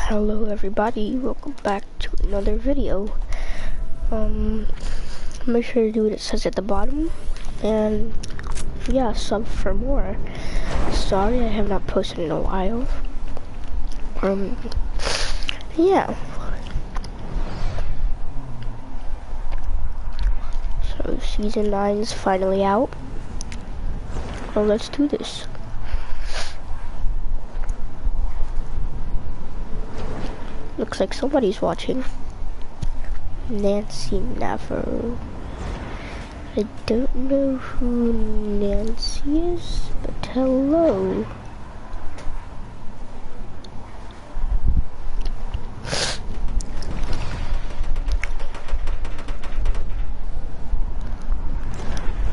Hello everybody, welcome back to another video. Make sure to do what it says at the bottom, and yeah, sub for more. Sorry I have not posted in a while. Yeah. So season 9 is finally out. Well, let's do this. Looks like somebody's watching. Nancy Navarro. I don't know who Nancy is, but hello.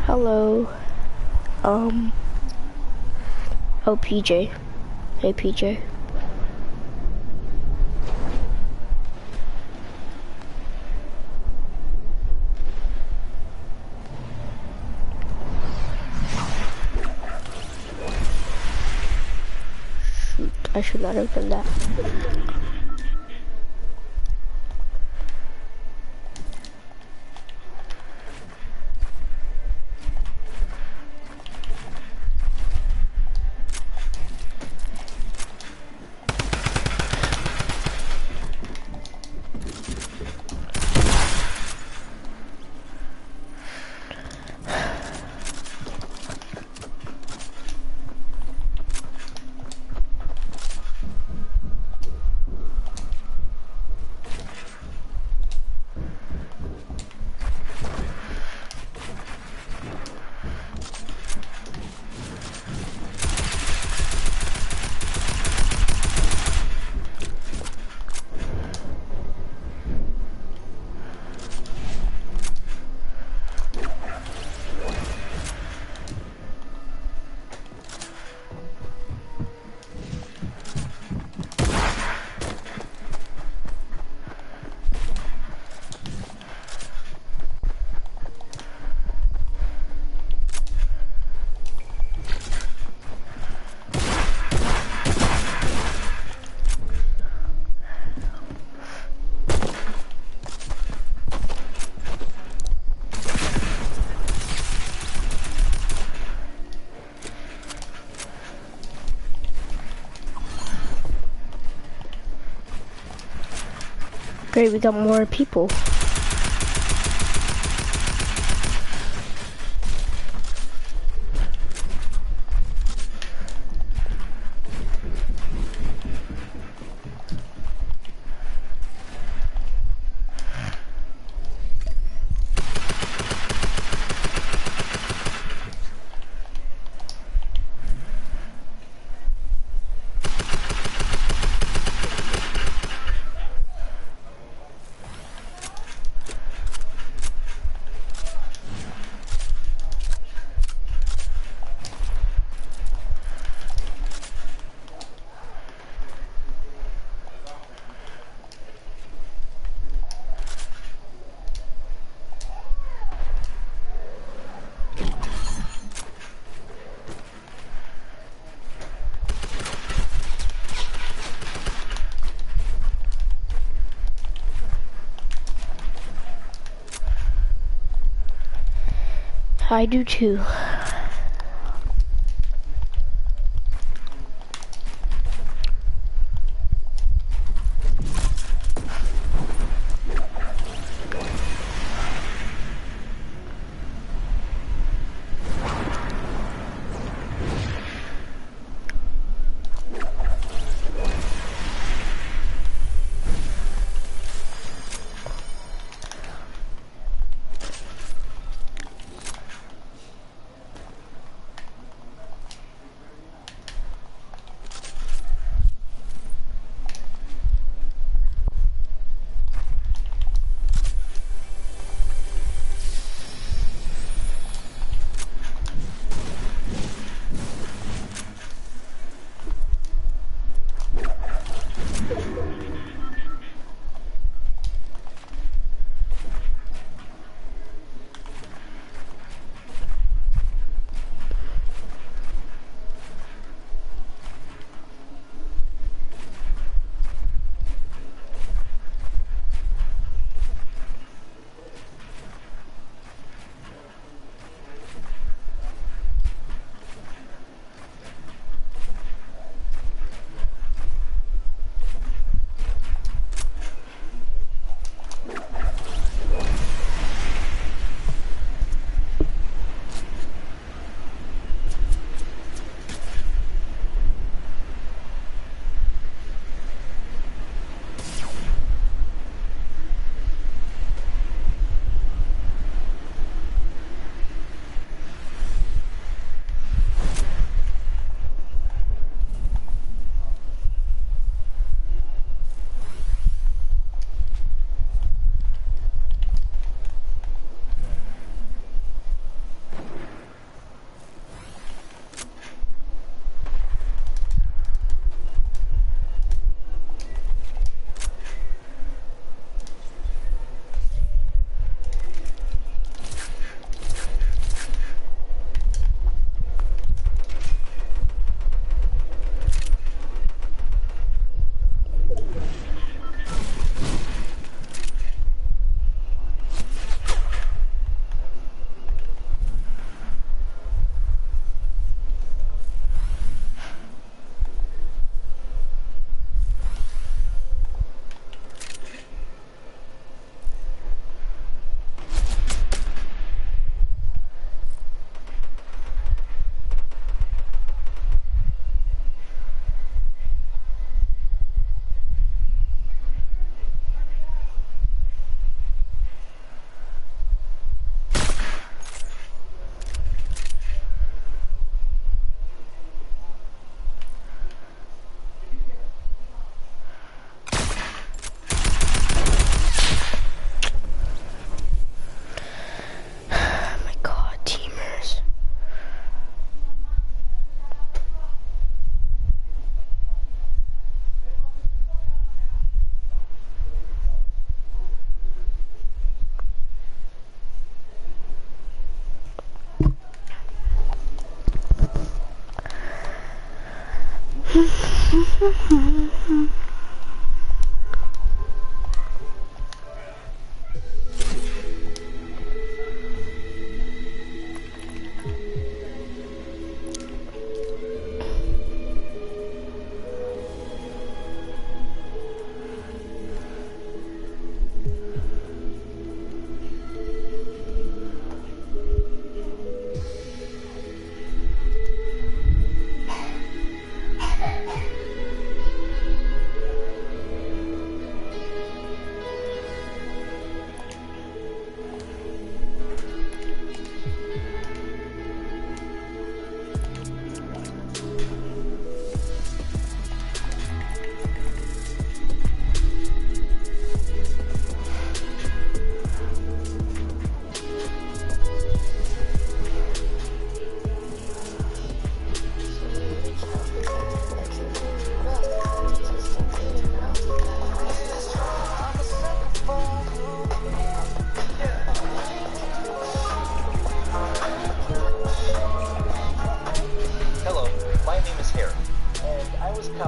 Hello. Oh, PJ. Hey, PJ. I should not have done that. Great, we got more people. I do too.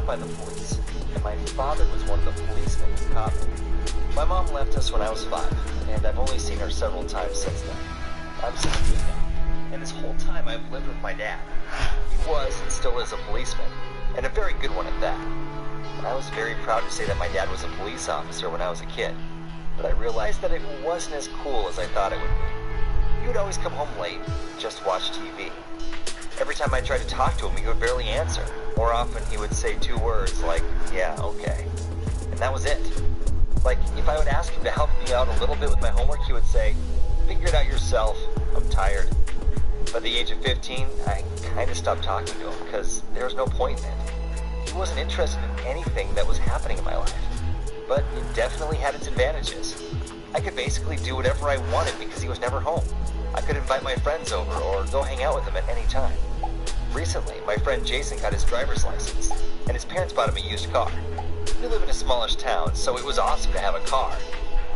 By the police, and my father was one of the policemen who caught me. My mom left us when I was 5, and I've only seen her several times since then. I'm 16 now, and this whole time I've lived with my dad. He was and still is a policeman, and a very good one at that. I was very proud to say that my dad was a police officer when I was a kid, but I realized that it wasn't as cool as I thought it would be. He would always come home late, just watch TV. Every time I tried to talk to him, he would barely answer. More often, he would say 2 words like, yeah, okay. And that was it. Like, if I would ask him to help me out a little bit with my homework, he would say, figure it out yourself, I'm tired. By the age of 15, I kind of stopped talking to him because there was no point in it. He wasn't interested in anything that was happening in my life. But it definitely had its advantages. I could basically do whatever I wanted because he was never home. I could invite my friends over or go hang out with them at any time. Recently, my friend Jason got his driver's license, and his parents bought him a used car. We live in a smallish town, so it was awesome to have a car.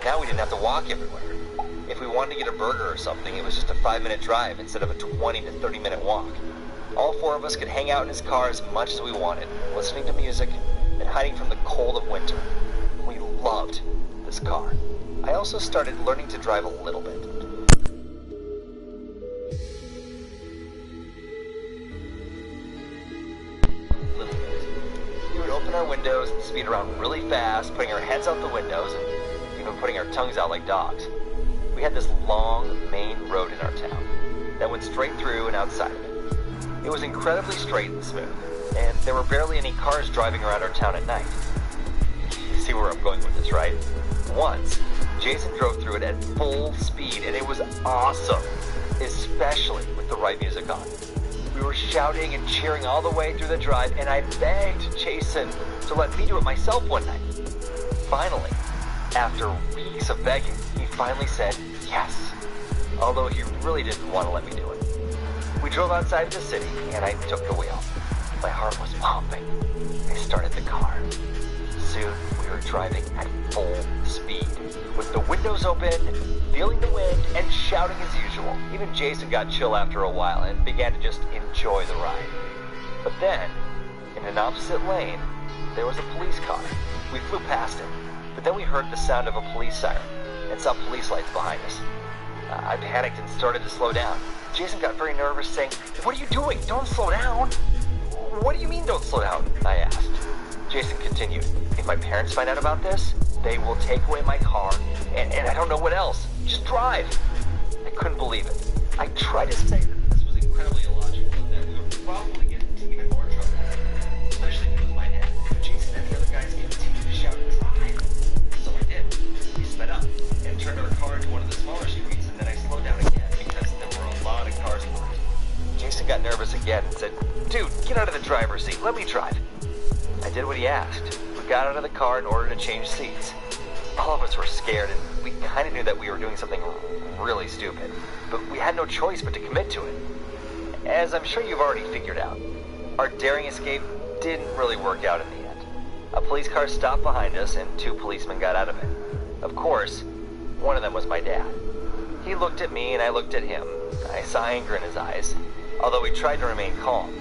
Now we didn't have to walk everywhere. If we wanted to get a burger or something, it was just a 5-minute drive instead of a 20 to 30-minute walk. All 4 of us could hang out in his car as much as we wanted, listening to music and hiding from the cold of winter. We loved this car. I also started learning to drive a little bit. Open our windows and speed around really fast, putting our heads out the windows and even putting our tongues out like dogs. We had this long main road in our town that went straight through and outside of it. It was incredibly straight and smooth, and there were barely any cars driving around our town at night. You see where I'm going with this, right? Once, Jason drove through it at full speed, and it was awesome, especially with the right music on. We were shouting and cheering all the way through the drive, and I begged Jason to let me do it myself one night. Finally, after weeks of begging, he finally said yes, although he really didn't want to let me do it. We drove outside of the city, and I took the wheel. My heart was pumping. I started the car. Soon, we were driving at full speed, with the windows open, feeling the wind, and shouting as usual. Even Jason got chill after a while and began to just enjoy the ride. But then, in an opposite lane, there was a police car. We flew past it, but then we heard the sound of a police siren and saw police lights behind us. I panicked and started to slow down. Jason got very nervous, saying, "What are you doing? Don't slow down." "What do you mean don't slow down?" I asked. Jason continued, "If my parents find out about this, they will take away my car, and I don't know what else. Just drive." I couldn't believe it. I tried to say that this was incredibly illogical and that we would probably get into even more trouble, especially if it was my dad. But Jason and the other guys continued to shout, "Drive." So I did. We sped up and turned our car into one of the smaller streets, and then I slowed down again because there were a lot of cars parked. Jason got nervous again and said, "Dude, get out of the driver's seat. Let me drive." I did what he asked. We got out of the car in order to change seats. All of us were scared, and we kind of knew that we were doing something really stupid, but we had no choice but to commit to it. As I'm sure you've already figured out, our daring escape didn't really work out in the end. A police car stopped behind us, and 2 policemen got out of it. Of course, one of them was my dad. He looked at me, and I looked at him. I saw anger in his eyes, although he tried to remain calm.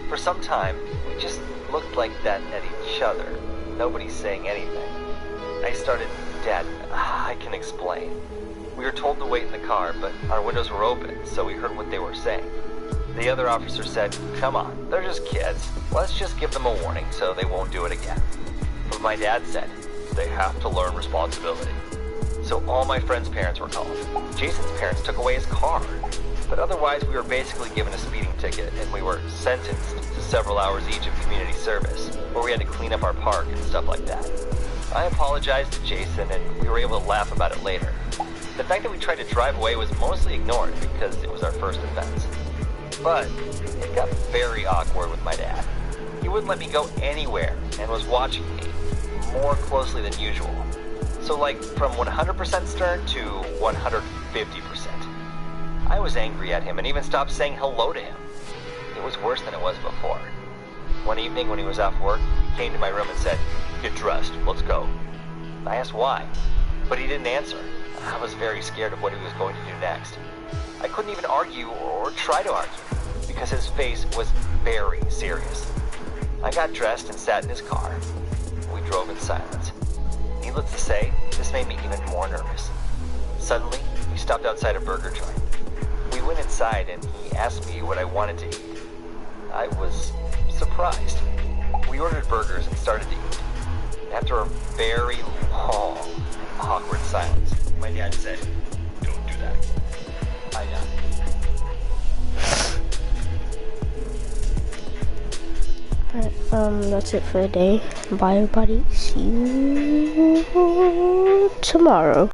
For some time, we just looked like that at each other. Nobody's saying anything. I started, Dad, I can explain. We were told to wait in the car, but our windows were open, so we heard what they were saying. The other officer said, come on, they're just kids. Let's just give them a warning so they won't do it again. But my dad said, they have to learn responsibility. So all my friends' parents were called. Jason's parents took away his car. But otherwise, we were basically given a speeding ticket, and we were sentenced to several hours each of community service, where we had to clean up our park and stuff like that. I apologized to Jason, and we were able to laugh about it later. The fact that we tried to drive away was mostly ignored because it was our first offense. But it got very awkward with my dad. He wouldn't let me go anywhere and was watching me more closely than usual. So like from 100% stern to 150%. I was angry at him and even stopped saying hello to him. It was worse than it was before. One evening when he was off work, he came to my room and said, get dressed, let's go. I asked why, but he didn't answer. I was very scared of what he was going to do next. I couldn't even argue or try to argue because his face was very serious. I got dressed and sat in his car. We drove in silence. Needless to say, this made me even more nervous. Suddenly, we stopped outside a burger joint. We went inside and he asked me what I wanted to eat. I was surprised. We ordered burgers and started to eat. After a very long, awkward silence, my dad said, don't do that. I Alright, that's it for the day. Bye everybody. See you tomorrow.